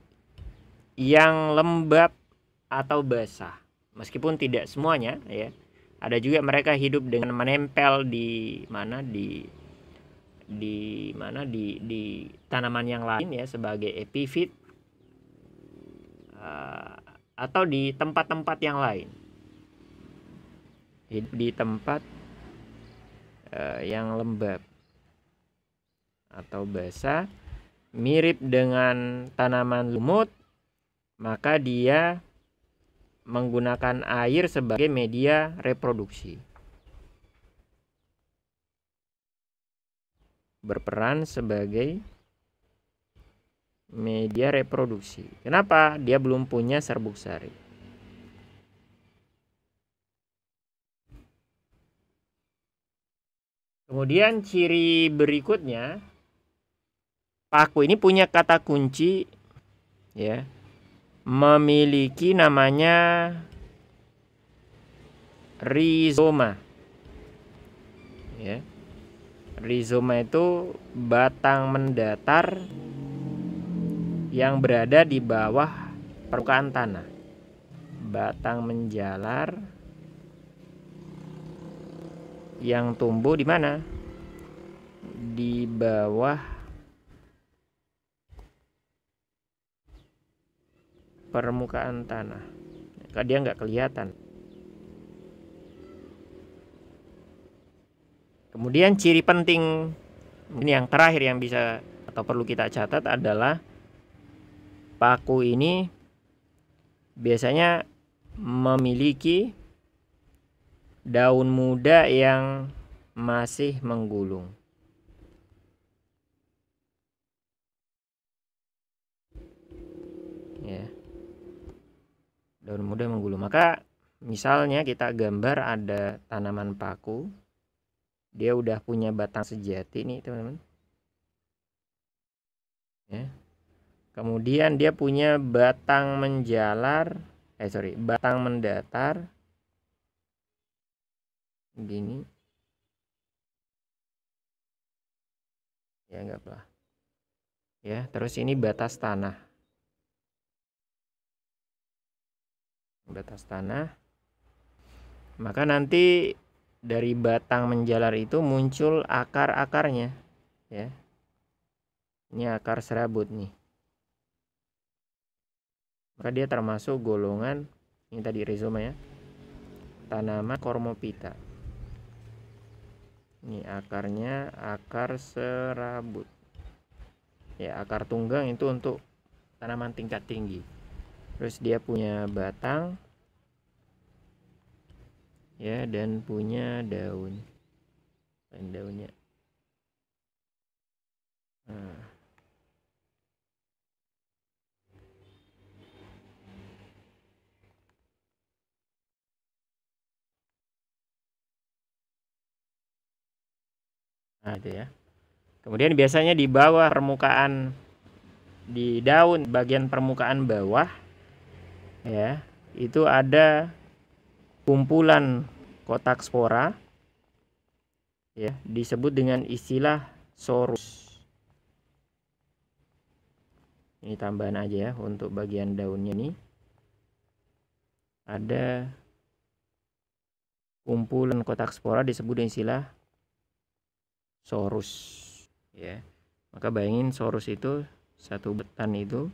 yang lembab atau basah. Meskipun tidak semuanya ya. Ada juga mereka hidup dengan menempel di tanaman yang lain ya sebagai epifit atau di tempat-tempat yang lain. Hidup di tempat yang lembab atau basah, mirip dengan tanaman lumut, maka dia menggunakan air sebagai media reproduksi. Berperan sebagai media reproduksi. Kenapa? Dia belum punya serbuk sari. Kemudian ciri berikutnya, paku ini punya kata kunci ya. memiliki namanya rizoma. Ya. Rizoma itu batang mendatar yang berada di bawah permukaan tanah. Batang menjalar yang tumbuh di mana? Di bawah permukaan tanah. Dia nggak kelihatan. Kemudian ciri penting ini yang terakhir yang bisa atau perlu kita catat adalah paku ini biasanya memiliki daun muda yang masih menggulung. Ya. Daun muda menggulung. Maka misalnya kita gambar ada tanaman paku. Dia udah punya batang sejati nih, teman-teman. Ya. Kemudian dia punya batang menjalar, batang mendatar. Gini. Ya enggak apa. Ya, terus ini batas tanah. Batas tanah. Maka nanti dari batang menjalar itu muncul akar-akarnya, ya. Ini akar serabut nih. Maka dia termasuk golongan ini tadi rizoma ya. Tanaman Cormophyta. Ini akarnya akar serabut. Ya, akar tunggang itu untuk tanaman tingkat tinggi. Terus dia punya batang. Ya, dan punya daun. Dan daunnya. Nah. Nah, itu ya. Kemudian biasanya di bawah permukaan, di daun bagian permukaan bawah ya, itu ada kumpulan kotak spora ya, disebut dengan istilah sorus. Ini tambahan aja ya, untuk bagian daunnya nih ada kumpulan kotak spora disebut dengan istilah sorus ya. Maka bayangin sorus itu satu betan itu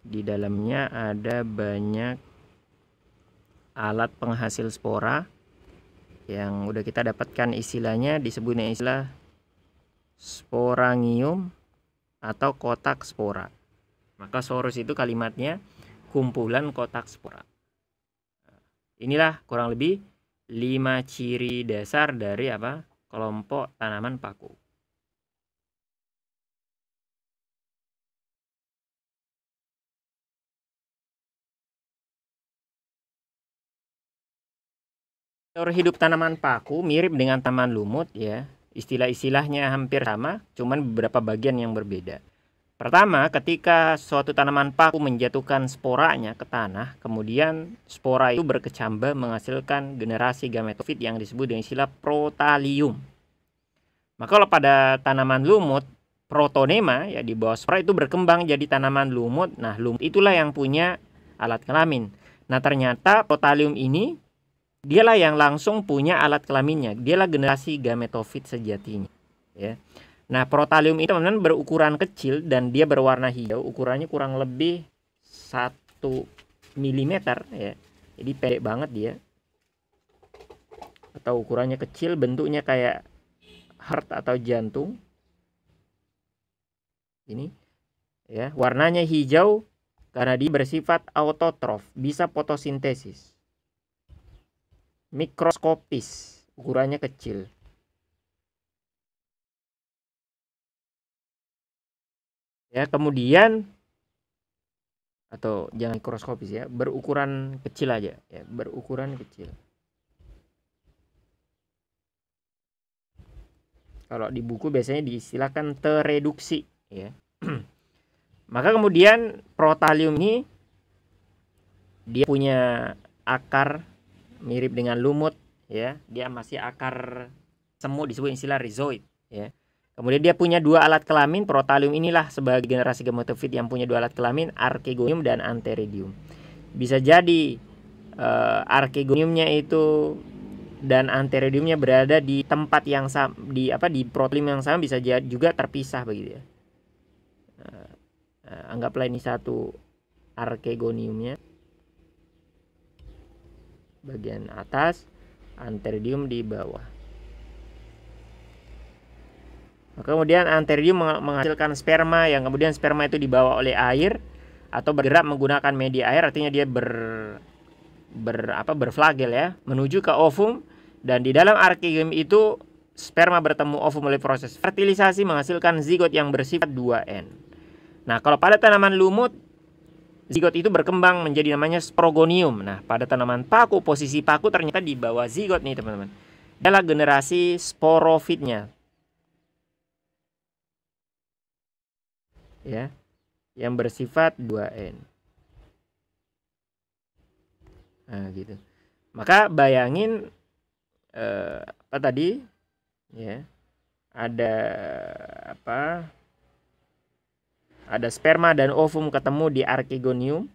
di dalamnya ada banyak alat penghasil spora yang udah kita dapatkan istilahnya, disebut dengan istilah sporangium atau kotak spora. Maka sorus itu kalimatnya kumpulan kotak spora. Inilah kurang lebih 5 ciri dasar dari apa? Kelompok tanaman paku. Teori hidup tanaman paku mirip dengan tanaman lumut ya. Istilah-istilahnya hampir sama, cuman beberapa bagian yang berbeda. Pertama, ketika suatu tanaman paku menjatuhkan sporanya ke tanah, kemudian spora itu berkecambah menghasilkan generasi gametofit yang disebut dengan istilah protalium. Maka kalau pada tanaman lumut, protonema ya di bawah spora itu berkembang jadi tanaman lumut. Nah, lumut itulah yang punya alat kelamin. Nah, ternyata protalium ini dialah yang langsung punya alat kelaminnya. Dialah generasi gametofit sejatinya. Ya. Nah, protalium itu teman-teman berukuran kecil dan dia berwarna hijau. Ukurannya kurang lebih 1 mm ya. Jadi pendek banget dia. Atau ukurannya kecil, bentuknya kayak heart atau jantung. Ini ya, warnanya hijau karena dia bersifat autotrof, bisa fotosintesis. Mikroskopis, ukurannya kecil. Ya, kemudian atau jangan mikroskopis ya, berukuran kecil aja ya, berukuran kecil. Kalau di buku biasanya diistilahkan tereduksi ya. Maka kemudian protalium ini Dia punya akar mirip dengan lumut, ya. Dia masih akar semut, disebut istilah rhizoid, ya. Kemudian dia punya dua alat kelamin. Protalium inilah sebagai generasi gametofit yang punya dua alat kelamin, archegonium dan antheridium. Bisa jadi archegoniumnya itu dan antheridiumnya berada di tempat yang sama, di protalium yang sama, bisa jadi juga terpisah begitu ya. Anggaplah ini satu archegoniumnya bagian atas, antheridium di bawah. Kemudian antheridium menghasilkan sperma, yang kemudian sperma itu dibawa oleh air atau bergerak menggunakan media air, artinya dia berflagel ya, menuju ke ovum, dan di dalam archegonium itu sperma bertemu ovum oleh proses fertilisasi menghasilkan zigot yang bersifat 2N. Nah, kalau pada tanaman lumut zigot itu berkembang menjadi namanya sporogonium. Nah, pada tanaman paku posisi paku ternyata di bawah zigot nih teman-teman. Adalah generasi sporofitnya. Ya, yang bersifat 2N. Nah, gitu. Maka bayangin apa tadi? Ya. Ada apa? Ada sperma dan ovum ketemu di archegonium.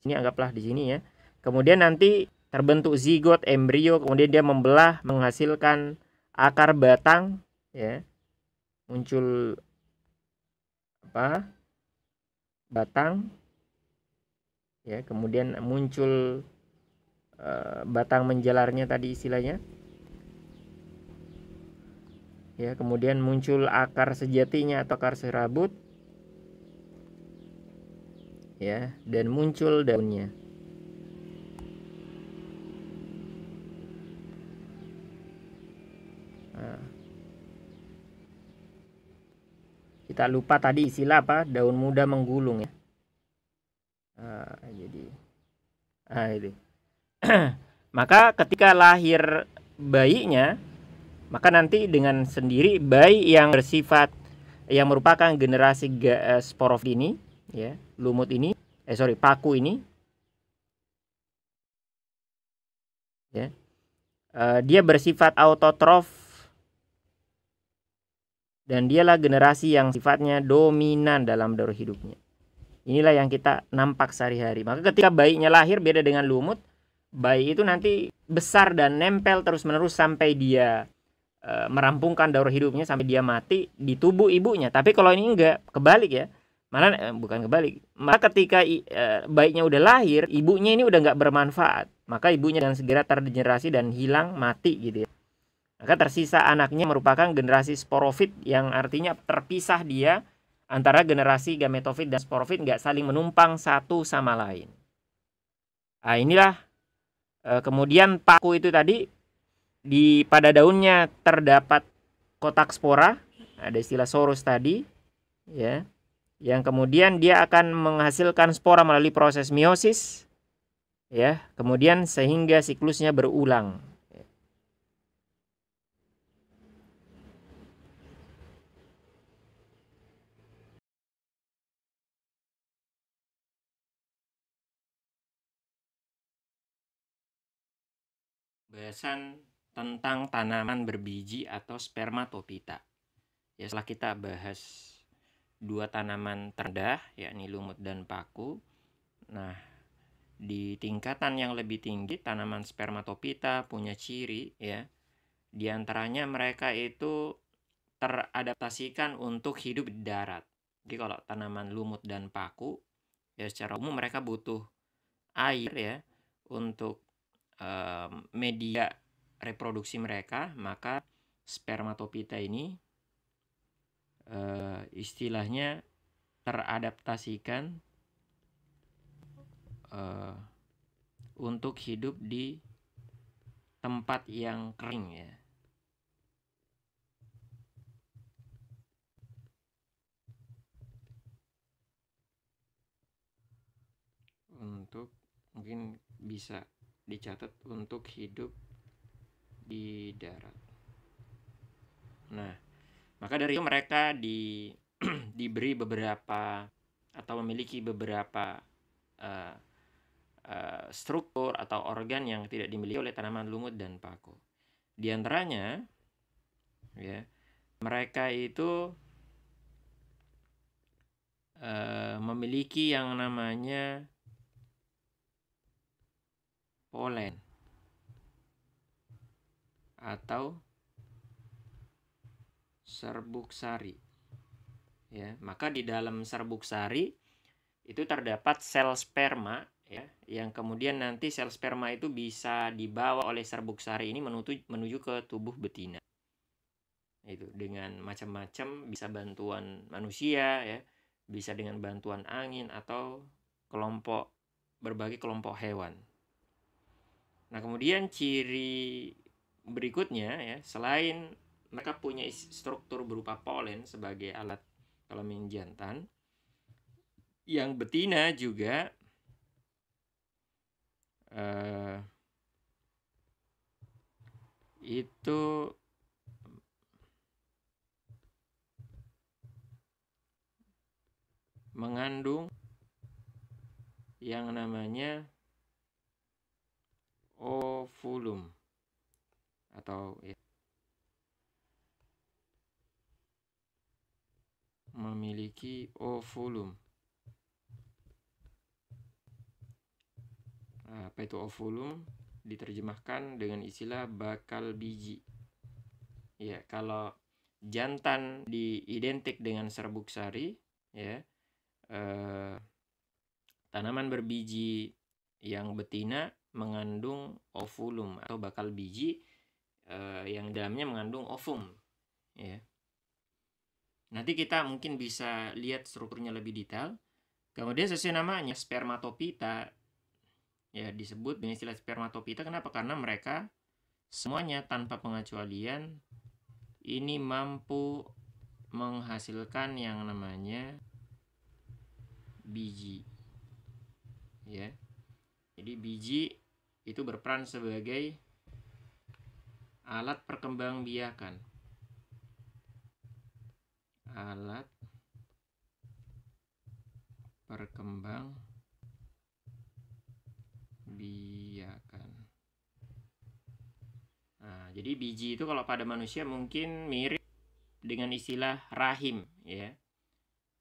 Ini anggaplah di sini ya. Kemudian nanti terbentuk zigot, embrio, kemudian dia membelah menghasilkan akar batang ya. Muncul apa? Batang ya, kemudian muncul batang menjalarnya tadi istilahnya. Ya, kemudian muncul akar sejatinya atau akar serabut. Ya, dan muncul daunnya. Nah, kita lupa tadi istilah apa? Daun muda menggulung ya. Jadi itu. Maka ketika lahir bayinya, maka nanti dengan sendiri bayi yang bersifat yang merupakan generasi sporofit ini ya, lumut ini, paku ini ya. Dia bersifat autotrof dan dialah generasi yang sifatnya dominan dalam daur hidupnya. Inilah yang kita nampak sehari-hari. Maka ketika bayinya lahir, beda dengan lumut, bayi itu nanti besar dan nempel terus-menerus sampai dia merampungkan daur hidupnya, sampai dia mati di tubuh ibunya. Tapi kalau ini enggak, kebalik ya. Malah bukan kebalik. Maka ketika bayinya udah lahir, ibunya ini udah enggak bermanfaat. Maka ibunya dengan segera terdegenerasi dan hilang, mati gitu ya. Maka tersisa anaknya merupakan generasi sporofit, yang artinya terpisah dia antara generasi gametofit dan sporofit, nggak saling menumpang satu sama lain. Nah, inilah kemudian paku itu tadi, pada daunnya terdapat kotak spora, ada istilah sorus tadi, ya, yang kemudian dia akan menghasilkan spora melalui proses meiosis, ya, kemudian sehingga siklusnya berulang. Bahasan tentang tanaman berbiji atau spermatopita. Ya, setelah kita bahas dua tanaman terendah, yakni lumut dan paku. Nah, di tingkatan yang lebih tinggi, tanaman spermatopita punya ciri ya. Di antaranya mereka itu teradaptasikan untuk hidup di darat. Jadi kalau tanaman lumut dan paku, ya secara umum mereka butuh air ya untuk media reproduksi mereka. Maka spermatopita ini istilahnya teradaptasikan untuk hidup di tempat yang kering ya. Untuk mungkin bisa dicatat untuk hidup di darat. Nah, maka dari itu mereka diberi beberapa atau memiliki beberapa struktur atau organ yang tidak dimiliki oleh tanaman lumut dan paku. Di antaranya, ya, mereka itu memiliki yang namanya polen atau serbuk sari. Ya, maka di dalam serbuk sari itu terdapat sel sperma, ya, yang kemudian nanti sel sperma itu bisa dibawa oleh serbuk sari ini menuju ke tubuh betina. Itu dengan macam-macam, bisa bantuan manusia, ya, bisa dengan bantuan angin atau berbagai kelompok hewan. Nah, kemudian ciri berikutnya, ya, selain mereka punya struktur berupa polen sebagai alat kelamin jantan, yang betina juga itu mengandung yang namanya ovulum atau, ya, memiliki ovulum. Apa itu ovulum? Diterjemahkan dengan istilah bakal biji. Ya, kalau jantan diidentik dengan serbuk sari, ya, tanaman berbiji yang betina mengandung ovulum atau bakal biji yang dalamnya mengandung ovum, ya. Nanti kita mungkin bisa lihat strukturnya lebih detail. Kemudian sesuai namanya, spermatopita, ya, disebut dengan istilah spermatopita. Kenapa? Karena mereka semuanya tanpa pengecualian ini mampu menghasilkan yang namanya biji, ya. Jadi biji itu berperan sebagai alat perkembangbiakan. Alat perkembangbiakan. Nah, jadi biji itu kalau pada manusia mungkin mirip dengan istilah rahim, ya.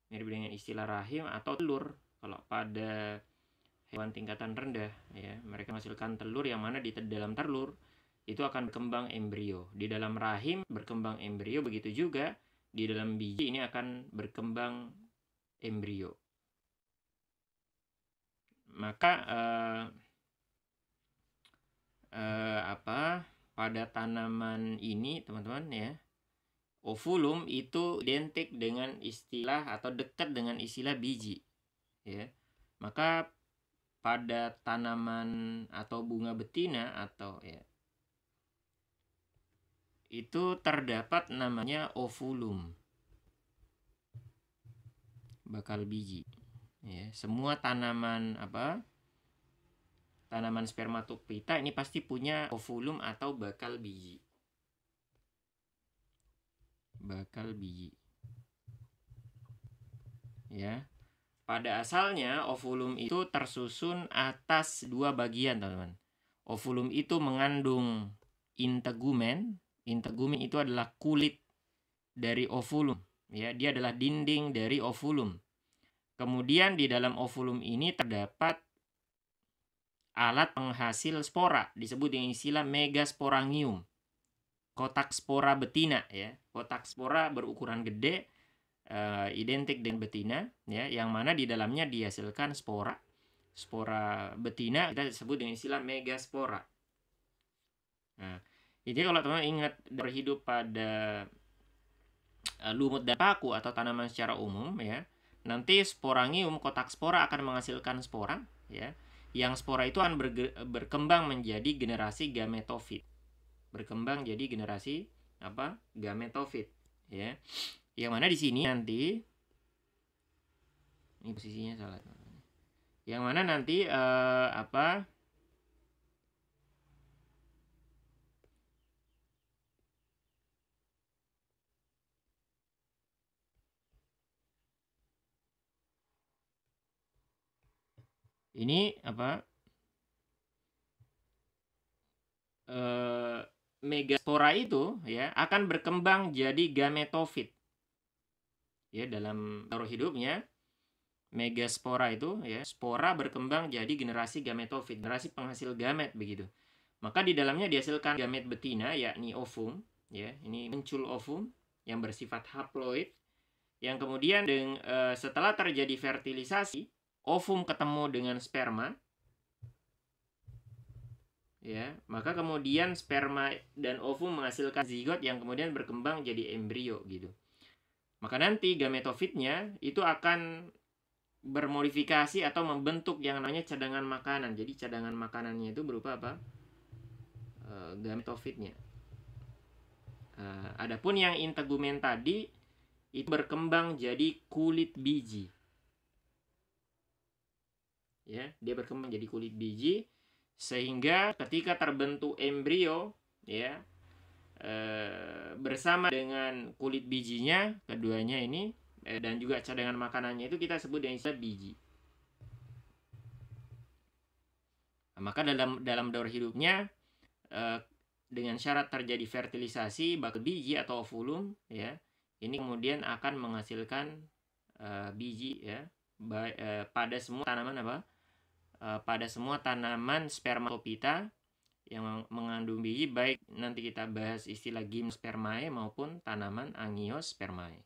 Mirip dengan istilah rahim atau telur kalau pada hewan tingkatan rendah, ya. Mereka menghasilkan telur yang mana di dalam telur itu akan berkembang embrio. Di dalam rahim berkembang embrio, begitu juga di dalam biji ini akan berkembang embrio. Maka pada tanaman ini, teman-teman, ya, ovulum itu identik dengan istilah atau dekat dengan istilah biji, ya. Maka pada tanaman atau bunga betina atau, ya, itu terdapat namanya ovulum, bakal biji, ya. Semua tanaman tanaman spermatopita ini pasti punya ovulum atau bakal biji. Bakal biji, ya. Pada asalnya ovulum itu tersusun atas dua bagian, teman-teman. Ovulum itu mengandung integumen. Integumen itu adalah kulit dari ovulum, ya. Dia adalah dinding dari ovulum. Kemudian di dalam ovulum ini terdapat alat penghasil spora, disebut dengan istilah megasporangium. Kotak spora betina, ya. Kotak spora berukuran gede, identik dengan betina, ya, yang mana di dalamnya dihasilkan spora. Spora betina kita sebut dengan istilah megaspora. Nah, jadi kalau teman-teman ingat berhidup pada lumut dan paku atau tanaman secara umum, ya, nanti sporangium, kotak spora, akan menghasilkan spora, ya. Yang spora itu akan berkembang menjadi generasi gametofit. Berkembang jadi generasi gametofit, ya. Yang mana di sini nanti ini posisinya salah. Yang mana nanti ini megaspora itu ya akan berkembang jadi gametofit. Ya, dalam taruh hidupnya megaspora itu ya, spora berkembang jadi generasi gametofit, generasi penghasil gamet begitu. Maka di dalamnya dihasilkan gamet betina yakni ovum, ya. Ini muncul ovum yang bersifat haploid yang kemudian setelah terjadi fertilisasi, ovum ketemu dengan sperma. Ya, maka kemudian sperma dan ovum menghasilkan zigot yang kemudian berkembang jadi embrio gitu. Maka nanti gametofitnya itu akan bermodifikasi atau membentuk yang namanya cadangan makanan. Jadi cadangan makanannya itu berupa apa? Gametofitnya. Adapun yang integumen tadi itu berkembang jadi kulit biji. Ya, dia berkembang jadi kulit biji sehingga ketika terbentuk embrio ya bersama dengan kulit bijinya keduanya ini dan juga cadangan makanannya itu kita sebut dengan istilah biji. Nah, maka dalam daur hidupnya dengan syarat terjadi fertilisasi baik biji atau ovulum ya, ini kemudian akan menghasilkan biji ya pada semua tanaman apa? Pada semua tanaman spermatopita yang mengandung biji, baik nanti kita bahas istilah gimnospermae maupun tanaman angiospermae.